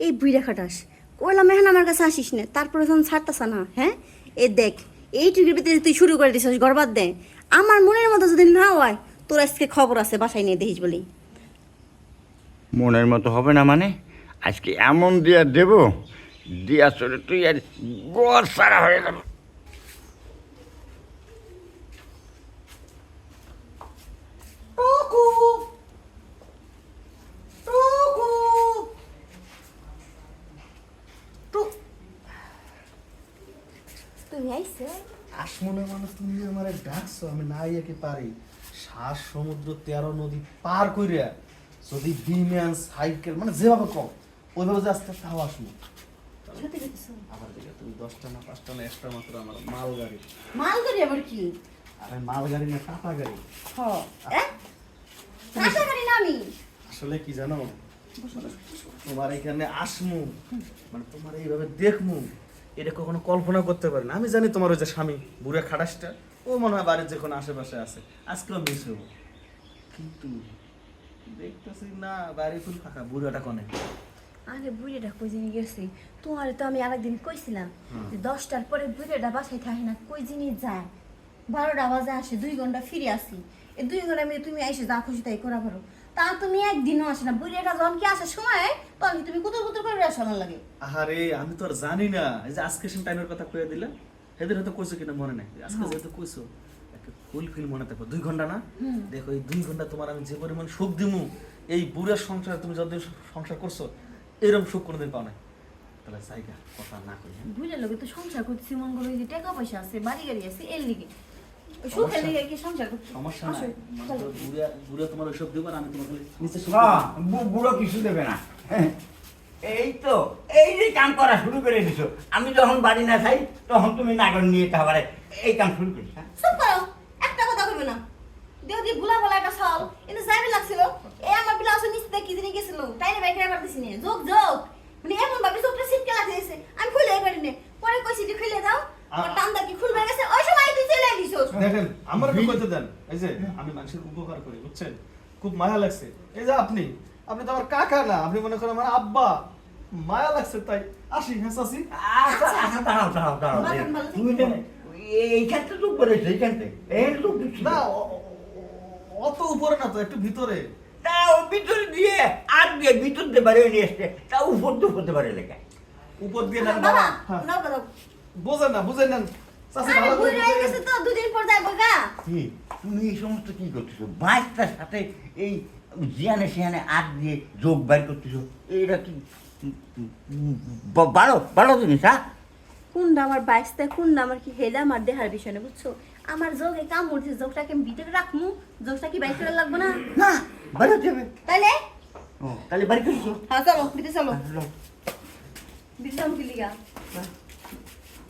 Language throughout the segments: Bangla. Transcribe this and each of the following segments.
এই বুইড়া খাটাস কইলাম এখন আমার কাছে আসিস না, তারপরে যখন ছাড়তাস না, হ্যাঁ এ দেখ এই টুকির ভিতরে তুই শুরু করে দিছিস গরবাদ দে। আমার মনের মতো যদি না হয় তোর আজকে খবর আছে, বাসায় নিয়ে দেখিস বলি। মনের মতো হবে না মানে? আজকে এমন দিয়া দেব, দিয়া চলে তুই আর গড় সারা হয়ে গেল। তুমি আইছো? আসমনের মানুষ তুমি আমার ডাকছো, আমি না ইয়ে কি পারি? শ্বাস সমুদ্র 13 নদী পার কইরা যদি বিমান সাইকেল মানে যেভাবে কম ওইভাবে যে আস্তে আস্তে হাওয়া আসবো। সত্যি কইছো? আবার দেখে তুমি 10টা না 5টা না এক্সট্রা মাত্র আমার মালগাড়ি। মালগাড়ি আবার কি? আরে মালগাড়ি না টাটা গাড়ি। টাটা গাড়ি না আমি। আসলে কি জানো, তোমার এখানে আসমু মানে তোমার এইভাবে দেখমু এটা কখনো কল্পনা করতে পারি না। আমি জানি তোমার ওই যে স্বামী বুড়া খাটাসটা ও মনে হয় বাড়ির যে কোনো আশেপাশে আছে, আজকেও মিস হবো, কিন্তু দেখতেছি না বাড়ি ফুল ফাঁকা। বুড়াটা কোনে? আরে বুড়িটা কই জিনি গেছি, তোমার তো আমি আরেকদিন কইছিলাম যে 10টার পরে বুড়িটা বাসায় থাকে না, কই জিনি যায় 12টা বাজে আসে, 2 ঘন্টা ফিরে আসি। এই 2 ঘন্টা আমি তুমি আইসে যা খুশি তাই করা পারো, তা তুমি একদিনও আসে না। বুড়িটা যখন কি আসার সময় তখন তুমি কুতুর কুতুর করে আসা আমার লাগে। আরে আমি তো আর জানি না, এই যে আজকে সেম টাইমের কথা কয়ে দিলে সেদিন হয়তো কইছো কিনা মনে নাই, আজকে যেহেতু কইছো একটা ফুল ফিল মনে থাকবে। 2 ঘন্টা না, দেখো এই 2 ঘন্টা তোমার আমি যে পরিমাণ সুখ দিমু, এই বুড়ার সংসার তুমি যতদিন সংসার করছো এরকম সুখ কোনোদিন পাও না। তাহলে জায়গা কথা না কই, হ্যাঁ? বুড়ির লোকে তো সংসার করতেছি মন করো, যে টাকা পয়সা আছে বাড়ি গাড়ি আছে, এর লিগে ওই সুখের লিগে কি সংসার করতে সমস্যা নাই, মানে বুড়া বুড়া তোমার ওইসব দেবো আর আমি তোমার খালি নিচে সুখ হ্যাঁ, দেবো। বুড়ো কিছু দেবে না। এই তো এই যে কাম করা শুরু করে দিছো, আমি যখন বাড়ি না খাই তখন তুমি নাগর নিয়ে খাবারে এই কাম শুরু করিস। চুপ করো, একটা কথা কইবে না। দেহ দিয়ে ভুলা ভুলা একটা সাল কিন্তু যাইবে লাগছিল। এই আমার ব্লাউজ নিচে কি জিনি গেছিল, তাইলে বাইকে রাবার দিছি নে যোগ যোগ, মানে এমন ভাবে চোখটা সিটকে লাগছে আমি খুলে পারি না। পরে কইছি যে খুলে দাও, আর টান্দা কি খুলবে গেছে, ওই সময় তুই চলে আইছিস। দেখেন আমার একটু কইতে দেন, এই যে আমি মানুষের উপকার করি বুঝছেন, খুব মায়া লাগছে। এই যে আপনি আপনি তো আমার কাকা না, আপনি মনে করেন আমার আব্বা, মায়া লাগছে তাই আসি। হ্যাঁ আসি। আচ্ছা আচ্ছা, দাঁড়াও দাঁড়াও দাঁড়াও, বাগান ভালো তুমি থেকে। এইখান থেকে লোক বেরোইছো, এইখান থেকে এই লোক দিচ্ছি না অত উপরে না তো, একটু ভিতরে। তা ও ভিতরে দিয়ে আর দিয়ে ভিতর দিয়ে বাড়ি নিয়ে আসছে, তা উপর দিয়ে হতে পারে লেখা। উপর দিয়ে নেন বাবা বাবা। হ্যাঁ। নাও দাও। বোঝেন না, বুঝেন নেন চাচি, আরে ভালো করে বুড়ি হয়ে বুঝেন। গেছে তো, দুদিন পর যাইবো গা। কি তুমি এই সমস্ত কি করতেছো? বাইকটার সাথে এই জিয়ানে সিয়ানে আগ দিয়ে যোগ বাইর করতেছো, এইটা কি ভালো ভালো জিনিস? হ্যাঁ, কোনটা আমার বাইসতে, কোনটা আমার কি হেলা আমার দেহার বিষয় না, বুঝছো? আমার যোগে কাম করছে, যোগটাকে আমি ভিতরে রাখমু, যোগটা কি বাইক করে লাগবো না? না বাইরে যাবে। তাইলে ও তাহলে বাড়ি করছো? হ্যাঁ চলো ভিতরে চলো, ভিতরে চলো কি লিগা?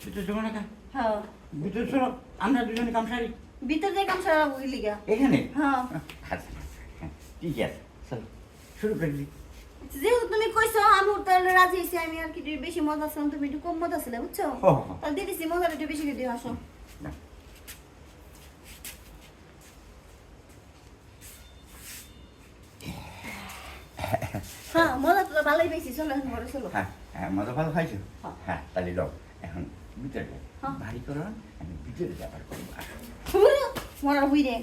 ভিতরে চলো না, হ্যাঁ ভিতরে চলো, আমরা দুজনে কাম সারি ভিতরে যে কাম সারা কি লিগা? এখানে। হ্যাঁ আচ্ছা, ঠিক আছে, চলো শুরু করে দিই। যেহেতু তুমি কইছো আমি তাহলে রাজি হইছি, আমি আর কি বেশি মজা ছিলাম, তুমি একটু কম মজা ছিলে, বুঝছো? ও। তাহলে দিতেছি মজাটা একটু বেশি করে দিও, আসো। হ্যাঁ মজা তো ভালোই পেয়েছি, চলো এখন ঘরে চলো। হ্যাঁ হ্যাঁ, মজা ভালো খাইছো? হ্যাঁ। হ্যাঁ তাহলে দাও এখন ভিতরে যাও। হ্যাঁ। বাড়ি করো, আমি ভিতরে যাবার করবো। আসো। মরার বুঝে